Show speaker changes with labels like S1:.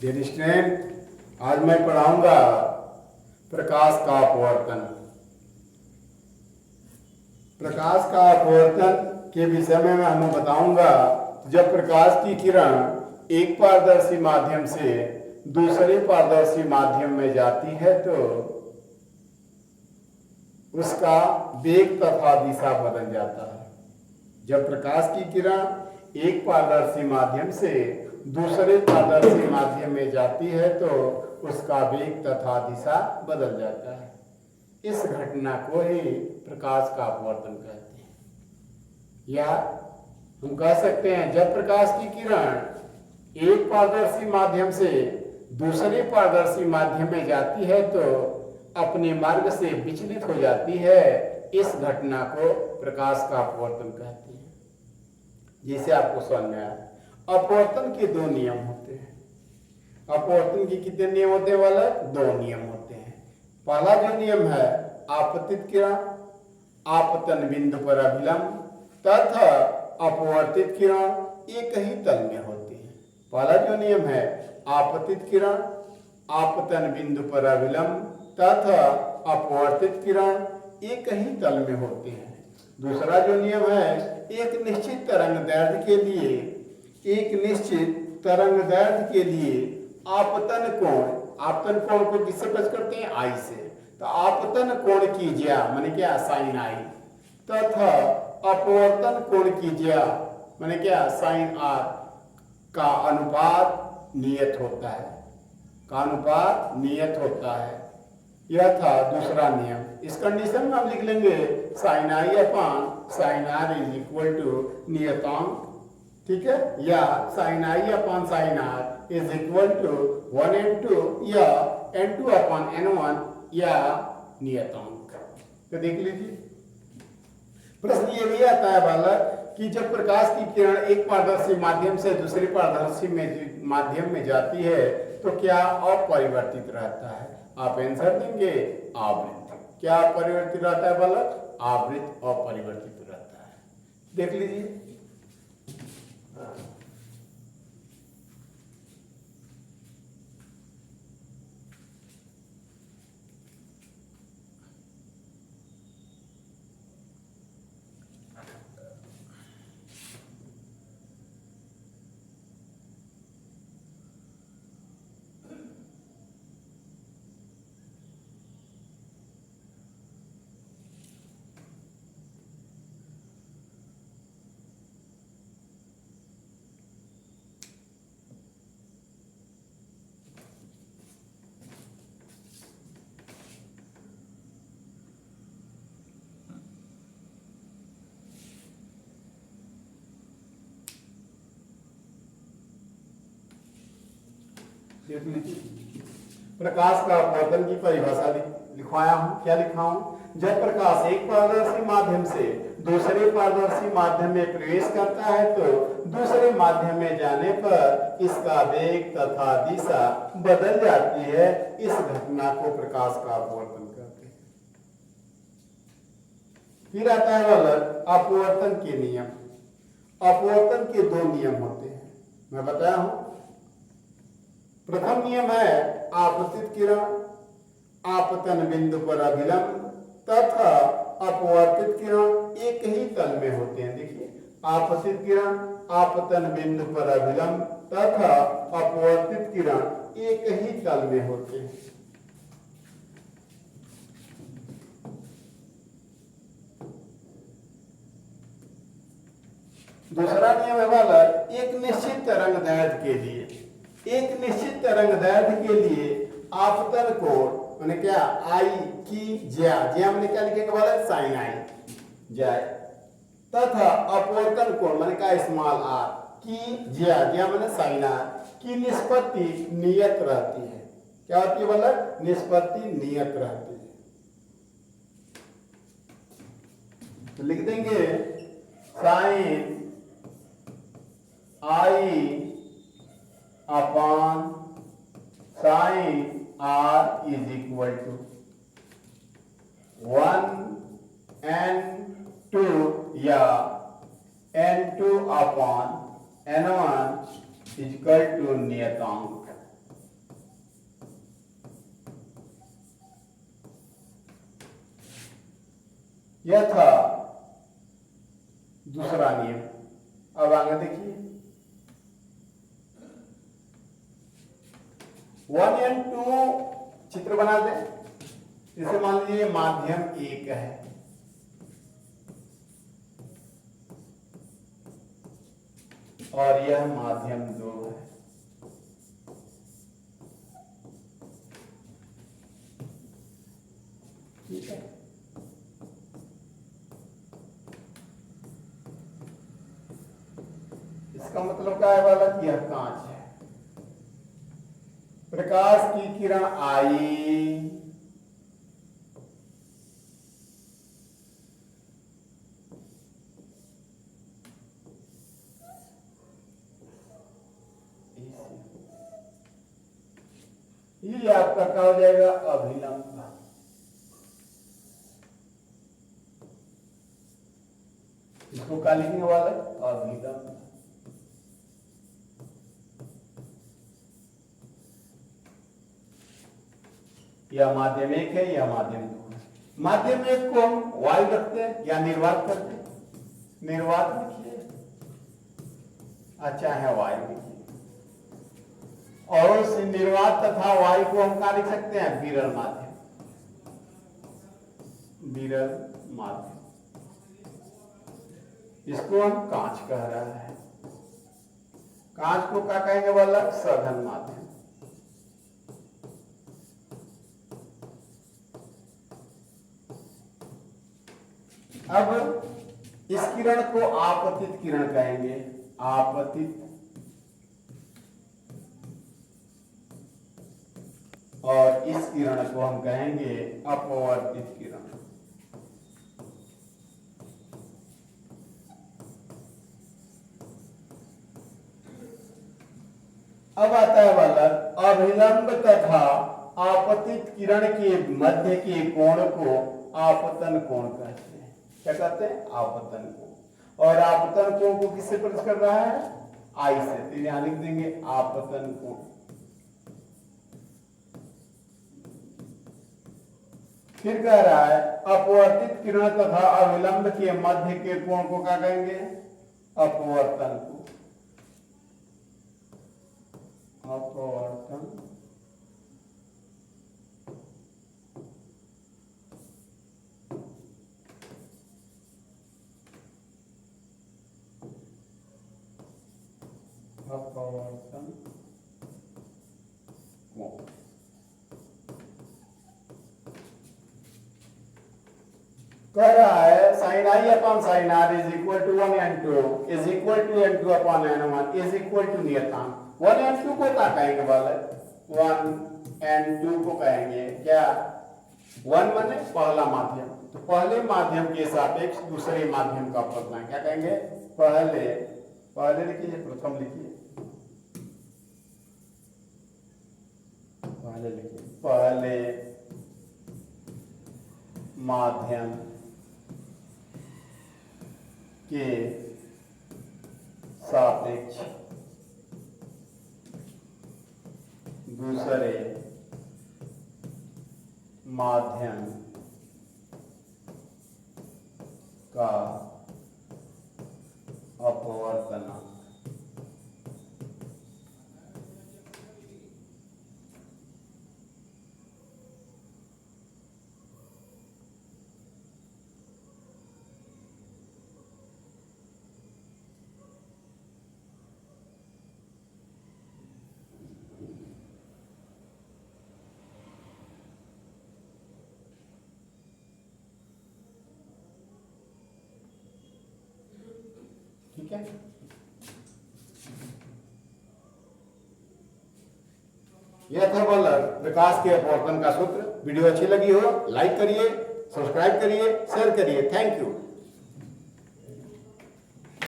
S1: Dear student, आज मैं पढ़ाऊंगा प्रकाश का अपवर्तन। प्रकाश का अपवर्तन के विषय में मैं हमें बताऊंगा जब प्रकाश की किरण एक पारदर्शी माध्यम से दूसरे पारदर्शी माध्यम में जाती है तो उसका वेग तथा दिशा बदल जाता है। जब प्रकाश की किरण एक पारदर्शी माध्यम से दूसरे पारदर्शी माध्यम में जाती है तो उसका वेग तथा दिशा बदल जाता है। इस घटना को ही प्रकाश का अपवर्तन कहते हैं। या हम कह सकते हैं जब प्रकाश की किरण एक पारदर्शी माध्यम से दूसरे पारदर्शी माध्यम में जाती है तो अपने मार्ग से विचलित हो जाती है। इस घटना को प्रकाश का अपवर्तन कहते हैं। जैसे आपको समझ में आया, अपवर्तन के दो नियम होते हैं। अपवर्तन के कितने नियम होते हैं वाला? दो नियम होते हैं। पहला जो नियम है आपतित किरण आपतन बिंदु पर अभिलंब तथा अपवर्तित किरण एक ही तल में होती है। पहला जो नियम है आपतित किरण आपतन बिंदु पर अभिलंब तथा अपवर्तित किरण एक ही तल में होते हैं। दूसरा जो नियम है एक निश्चित तरंग दैर्ध्य के लिए आपतन कोण को किससे प्रकट करते हैं? आई से। तो आपतन कोण की ज्या माने क्या? साइन आई तथा अपवर्तन कोण की ज्या माने क्या? साइन आर का अनुपात नियत होता है। यह था दूसरा नियम। इस कंडीशन में हम लिख लेंगे sine I upon sine R is equal to नियतांक, ठीक है, या sine I upon sine R is equal to 1n2 या n2 अपान n1 या नियतांक। तो देख लीजिए प्रश्न ये भी आता है बालक कि जब प्रकाश की किरण एक पारदर्शी माध्यम से दूसरे पारदर्शी माध्यम में जाती है तो क्या अपरिवर्तित रहता है? आप आंसर देंगे आवृत्त। क्या परिवर्तित रहता है बालक? आवृत्त अपरिवर्तित रहता है। देख लीजिए प्रकाश का अपवर्तन की परिभाषा लिखवाया हूं। क्या लिखा हूं? जब प्रकाश एक पारदर्शी माध्यम से दूसरे पारदर्शी माध्यम में प्रवेश करता है तो दूसरे माध्यम में जाने पर इसका वेग तथा दिशा बदल जाती है। इस घटना को प्रकाश का अपवर्तन कहते हैं। फिर आता है बालक अपवर्तन के नियम। अपवर्तन के दो नियम होते हैं, मैं बताया हूं। प्रथम नियम है आपतित किरण आपतन बिंदु पर अभिलंब तथा अपवर्तित किरण एक ही तल में होते हैं। देखिए आपतित किरण आपतन बिंदु पर अभिलंब तथा अपवर्तित किरण एक ही तल में होते हैं। दूसरा नियम है वाला एक निश्चित तरंग दैर्ध्य के लिए आपतन कोण माने क्या? आई की ज्या माने क्या लिखेगा वाला? साइन आई ज्या तथा अपवर्तन कोण माने क्या? स्मॉल आर की ज्या माने साइन आर की निष्पत्ति नियत रहती है। क्या होती है वाला? निष्पत्ति नियत रहती है। तो लिख देंगे sine I upon sine R is equal to 1n2 या n2 upon n1 equal to नियतांक। यह था दूसरा नियम। अब आगे देखिए 1 एंड 2 चित्र बना दें। जैसे मान लीजिए माध्यम 1 है, और यह माध्यम 2 है। ठीक है, इसका मतलब क्या है वाला कि यह कांच है। प्रकाश की किरण आई, ये आपका क्या हो जाएगा, अभिलंब। इसको क्या लिखने वाला है, अभिलंब। यह माध्यम 1 है, यह माध्यम 2 है। माध्यम 1 को हम वायु रखते हैं या निर्वात करते हैं। निर्वात लिखिए, अच्छा है वायु लिखिए। और उस निर्वात तथा वायु को हम क्या लिख सकते हैं, विरल माध्यम। विरल माध्यम, इसको हम कांच कह रहा है। कांच को क्या कहेंगे बोला, सघन माध्यम। अब इस किरण को आपतित किरण कहेंगे। आपतित, और इस किरण को हम कहेंगे अपवर्तित किरण। अब आता है वाला अभिलंब तथा आपतित किरण के मध्य के कोण को आपतन कोण कहते हैं। क्या कहते हैं, आपतन कोण। और आपतन कोण को किससे प्रकट कर रहा है, आई से। तो यहां लिख देंगे आपतन कोण। फिर कह रहा है अपवर्तित किरण तथा अविलंब के मध्य के कोण को क्या कहेंगे, अपवर्तन कोण। अपवर्तन अपवर्तन कोण। कह रहा है sine I upon sine R is equal to 1 and 2 is equal to n2 upon n1 is equal to नियतांक। 1 एंड 2 को क्या कहेंगे वाले, 1 एंड 2 को कहेंगे क्या, 1 माने पहला माध्यम, तो पहले माध्यम के सापेक्ष दूसरे माध्यम का अपवर्तन क्या कहेंगे, पहले लिखिए, प्रथम लिखिए, पहले लिखिए, पहले माध्यम के सापेक्ष दूसरे माध्यम का अपवर्तनांक। ठीक है, यह था बल्लभ प्रकाश के अपवर्तन का सूत्र। वीडियो अच्छी लगी हो लाइक करिए, सब्सक्राइब करिए, शेयर करिए। Thank you.